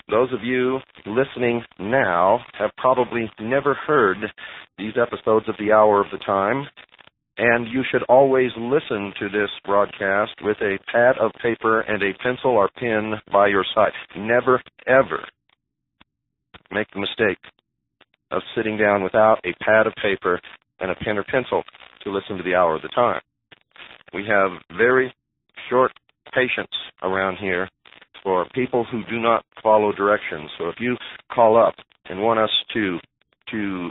Those of you listening now have probably never heard these episodes of the Hour of the Time, and you should always listen to this broadcast with a pad of paper and a pencil or pen by your side. Never, ever make the mistake of sitting down without a pad of paper and a pen or pencil to listen to the Hour of the Time. We have very short patience around here for people who do not follow directions. So if you call up and want us to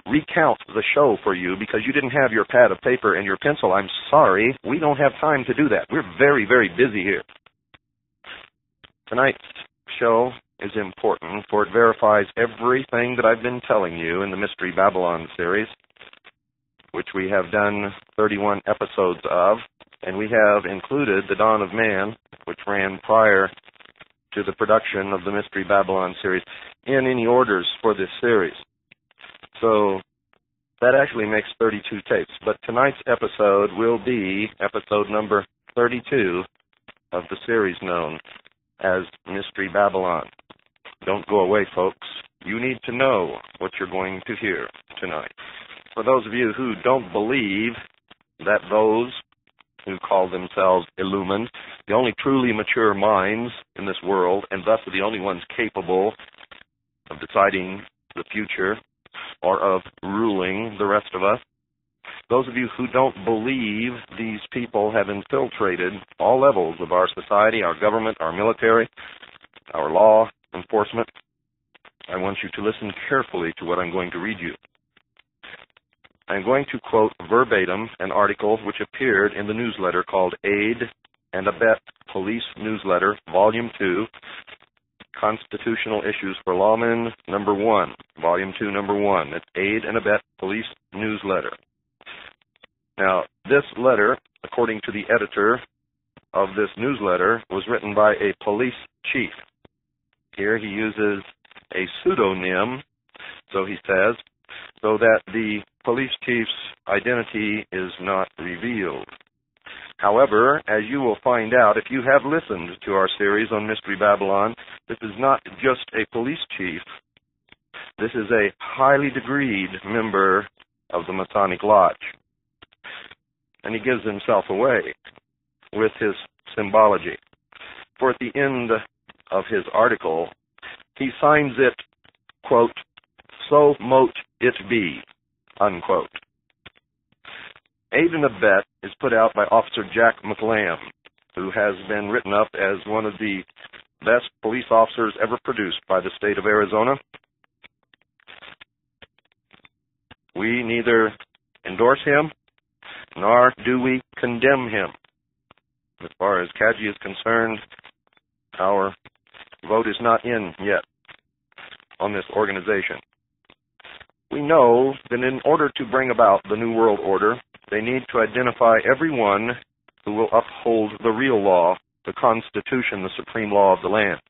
recount the show for you because you didn't have your pad of paper and your pencil, I'm sorry, we don't have time to do that. We're very, very busy here. Tonight's show is important, for it verifies everything that I've been telling you in the Mystery Babylon series, which we have done 31 episodes of, and we have included The Dawn of Man, which ran prior to the production of the Mystery Babylon series, in any orders for this series. So that actually makes 32 tapes. But tonight's episode will be episode number 32 of the series known as Mystery Babylon. Don't go away, folks. You need to know what you're going to hear tonight. For those of you who don't believe that those who call themselves illumined, the only truly mature minds in this world, and thus are the only ones capable of deciding the future or of ruling the rest of us, those of you who don't believe these people have infiltrated all levels of our society, our government, our military, our law enforcement, I want you to listen carefully to what I'm going to read you. I'm going to quote verbatim an article which appeared in the newsletter called Aid and Abet Police Newsletter, Volume 2, Constitutional Issues for Lawmen, Number 1, Volume 2, Number 1. It's Aid and Abet Police Newsletter. Now, this letter, according to the editor of this newsletter, was written by a police chief. Here he uses a pseudonym, so he says, so that the police chief's identity is not revealed. However, as you will find out if you have listened to our series on Mystery Babylon, this is not just a police chief. This is a highly degreed member of the Masonic Lodge. And he gives himself away with his symbology. For at the end of his article, he signs it, quote, "So mote it be," unquote. Aid and Abet is put out by Officer Jack McLam, who has been written up as one of the best police officers ever produced by the state of Arizona. We neither endorse him nor do we condemn him. As far as CAGI is concerned, our vote is not in yet on this organization. We know that in order to bring about the New World Order, they need to identify everyone who will uphold the real law, the Constitution, the supreme law of the land.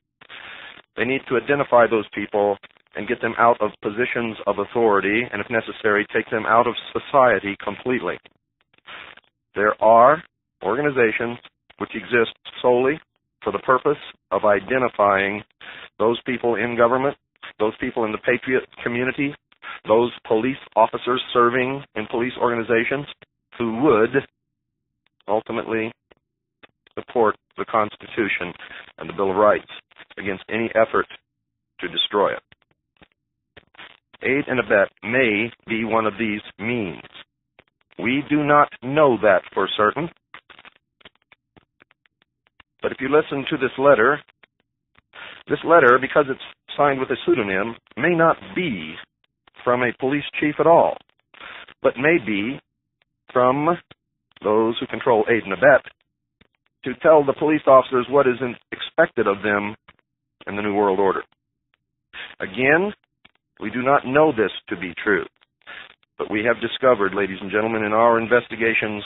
They need to identify those people and get them out of positions of authority, and if necessary, take them out of society completely. There are organizations which exist solely for the purpose of identifying those people in government, those people in the patriot community, those police officers serving in police organizations who would ultimately support the Constitution and the Bill of Rights against any effort to destroy it. Aid and Abet may be one of these means. We do not know that for certain. But if you listen to this letter, because it's signed with a pseudonym, may not be from a police chief at all, but may be from those who control Aid and Abet to tell the police officers what is expected of them in the New World Order. Again, we do not know this to be true, but we have discovered, ladies and gentlemen, in our investigations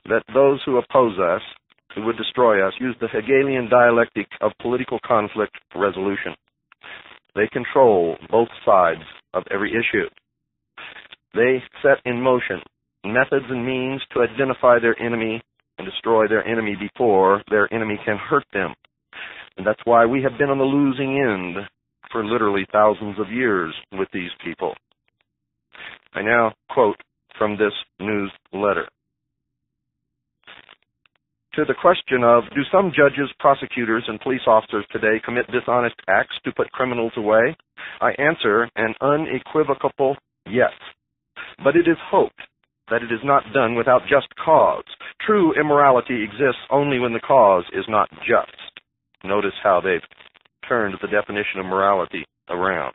that those who oppose us, who would destroy us, use the Hegelian dialectic of political conflict resolution. They control both sides of every issue. They set in motion methods and means to identify their enemy and destroy their enemy before their enemy can hurt them. And that's why we have been on the losing end for literally thousands of years with these people. I now quote from this newsletter. To the question of, do some judges, prosecutors, and police officers today commit dishonest acts to put criminals away? I answer an unequivocal yes. But it is hoped that it is not done without just cause. True immorality exists only when the cause is not just. Notice how they've turned the definition of morality around.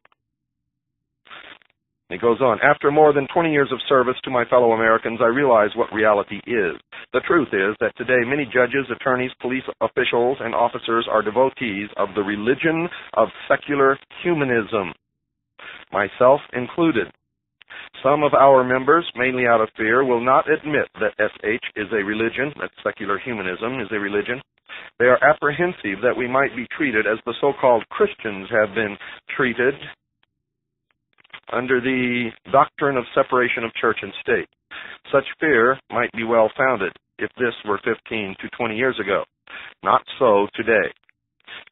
It goes on, after more than 20 years of service to my fellow Americans, I realize what reality is. The truth is that today many judges, attorneys, police officials, and officers are devotees of the religion of secular humanism, myself included. Some of our members, mainly out of fear, will not admit that SH is a religion, that secular humanism is a religion. They are apprehensive that we might be treated as the so-called Christians have been treated under the doctrine of separation of church and state. Such fear might be well-founded if this were 15 to 20 years ago. Not so today.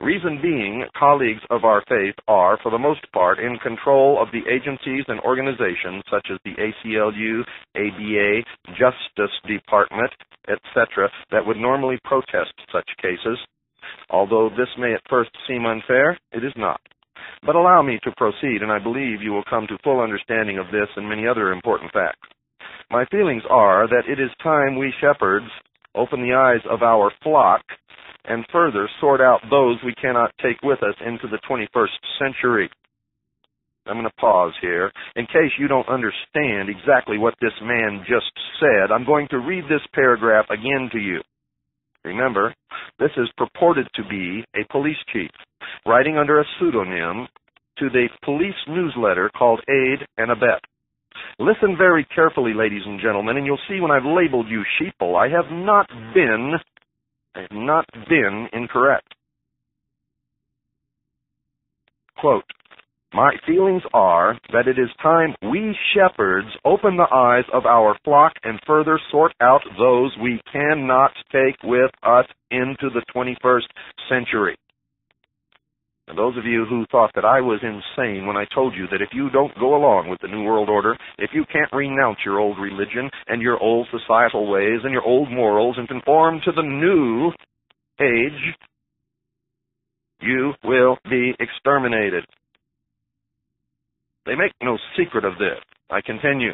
Reason being, colleagues of our faith are, for the most part, in control of the agencies and organizations such as the ACLU, ABA, Justice Department, etc., that would normally protest such cases. Although this may at first seem unfair, it is not. But allow me to proceed, and I believe you will come to full understanding of this and many other important facts. My feelings are that it is time we shepherds open the eyes of our flock and further sort out those we cannot take with us into the 21st century. I'm going to pause here. In case you don't understand exactly what this man just said, I'm going to read this paragraph again to you. Remember, this is purported to be a police chief writing under a pseudonym to the police newsletter called Aid and Abet. Listen very carefully, ladies and gentlemen, and you'll see when I've labeled you sheeple, I have not been incorrect. Quote, my feelings are that it is time we shepherds open the eyes of our flock and further sort out those we cannot take with us into the 21st century. And those of you who thought that I was insane when I told you that if you don't go along with the New World Order, if you can't renounce your old religion and your old societal ways and your old morals and conform to the new age, you will be exterminated. They make no secret of this. I continue.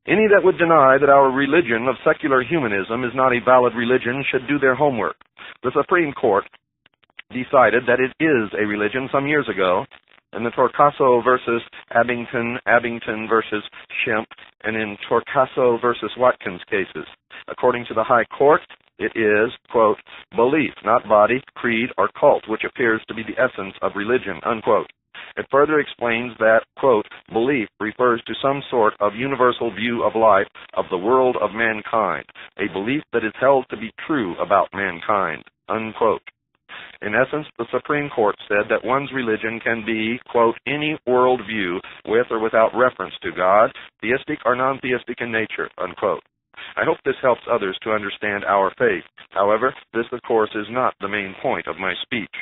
Any that would deny that our religion of secular humanism is not a valid religion should do their homework. The Supreme Court decided that it is a religion some years ago, in the Torcaso versus Abington versus Shemp, and in Torcaso versus Watkins cases. According to the High Court, it is, quote, belief, not body, creed, or cult, which appears to be the essence of religion, unquote. It further explains that, quote, belief refers to some sort of universal view of life, of the world of mankind, a belief that is held to be true about mankind, unquote. In essence, the Supreme Court said that one's religion can be, quote, any worldview with or without reference to God, theistic or non-theistic in nature, unquote. I hope this helps others to understand our faith. However, this, of course, is not the main point of my speech.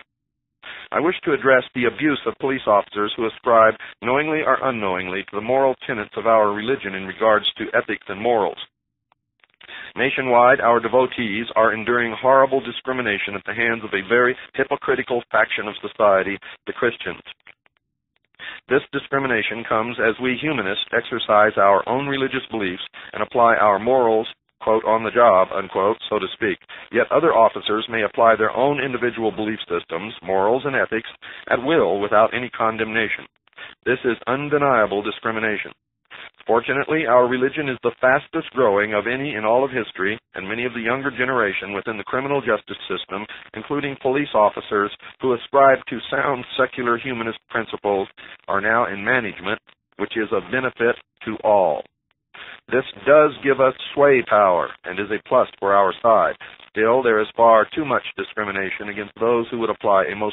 I wish to address the abuse of police officers who ascribe, knowingly or unknowingly, to the moral tenets of our religion in regards to ethics and morals. Nationwide, our devotees are enduring horrible discrimination at the hands of a very hypocritical faction of society, the Christians. This discrimination comes as we humanists exercise our own religious beliefs and apply our morals, quote, on the job, unquote, so to speak. Yet other officers may apply their own individual belief systems, morals, and ethics at will without any condemnation. This is undeniable discrimination. Fortunately, our religion is the fastest growing of any in all of history, and many of the younger generation within the criminal justice system, including police officers who ascribe to sound secular humanist principles, are now in management, which is of benefit to all. This does give us sway power and is a plus for our side. Still, there is far too much discrimination against those who would apply a most